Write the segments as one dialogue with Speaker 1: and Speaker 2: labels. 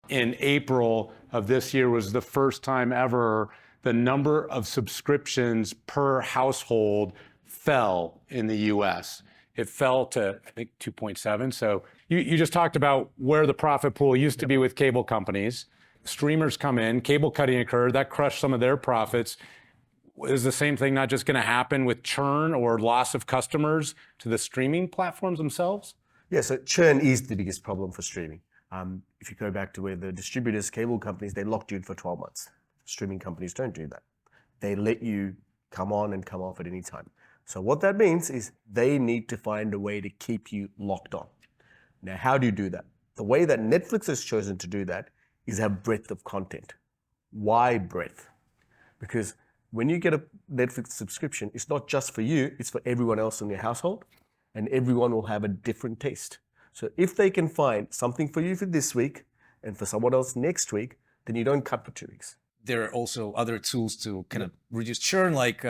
Speaker 1: In April of this year was the first time ever the number of subscriptions per household fell in the US. It fell to, I think, 2.7. So you just talked about where the profit pool used to be with cable companies. Streamers come in, cable cutting occurred, that crushed some of their profits. Is the same thing not just going to happen with churn or loss of customers to the streaming platforms themselves?
Speaker 2: Yeah, so churn is the biggest problem for streaming. If you go back to where the distributors, cable companies, they locked you in for 12 months. Streaming companies don't do that. They let you come on and come off at any time. So what that means is they need to find a way to keep you locked on. Now, how do you do that? The way that Netflix has chosen to do that is have breadth of content. Why breadth? Because when you get a Netflix subscription, it's not just for you, it's for everyone else in your household, and everyone will have a different taste. So if they can find something for you for this week and for someone else next week, then you don't cut for 2 weeks.
Speaker 3: There are also other tools to kind of reduce churn, like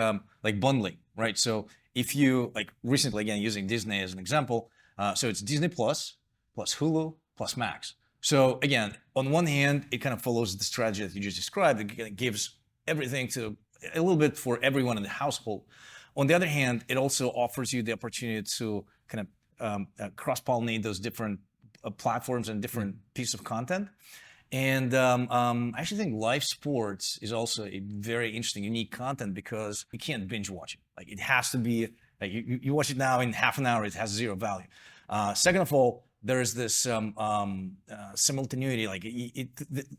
Speaker 3: bundling, right? So if you, like recently, again, using Disney as an example, so it's Disney Plus Hulu plus Max. So again, on one hand, it kind of follows the strategy that you just described. It gives everything to a little bit for everyone in the household. On the other hand, it also offers you the opportunity to kind of cross-pollinate those different platforms and different pieces of content. And I actually think live sports is also a very interesting, unique content because you can't binge watch it. Like it has to be, like you watch it now in half an hour, it has zero value. Second of all, there's this simultaneity, like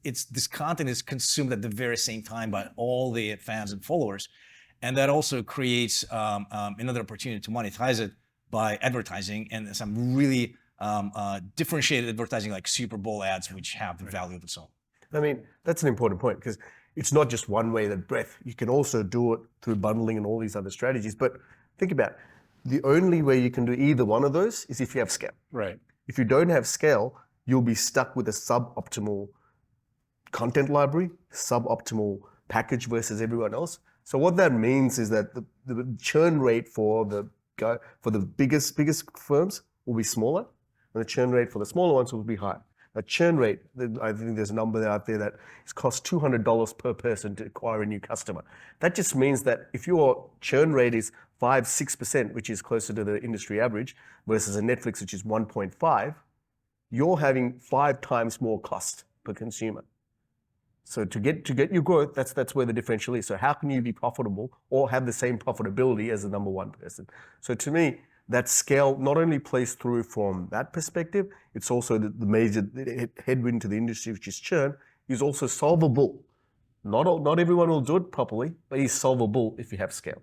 Speaker 3: this content is consumed at the very same time by all the fans and followers. And that also creates another opportunity to monetize it by advertising and some really differentiated advertising like Super Bowl ads, which have the value of its own.
Speaker 2: I mean, that's an important point because it's not just one way that breadth. You can also do it through bundling and all these other strategies. But think about it. The only way you can do either one of those is if you have scale.
Speaker 1: Right.
Speaker 2: If you don't have scale, you'll be stuck with a suboptimal content library, suboptimal package versus everyone else. So what that means is that the churn rate for the biggest firms will be smaller, and the churn rate for the smaller ones will be higher. The churn rate, I think there's a number out there that it costs $200 per person to acquire a new customer. That just means that if your churn rate is 5-6%, which is closer to the industry average, versus a Netflix, which is 1.5, you're having 5 times more cost per consumer. So to get your growth, that's where the differential is. So how can you be profitable or have the same profitability as the number one person? So to me, that scale not only plays through from that perspective, it's also the major headwind to the industry, which is churn, is also solvable. Not everyone will do it properly, but it's solvable if you have scale.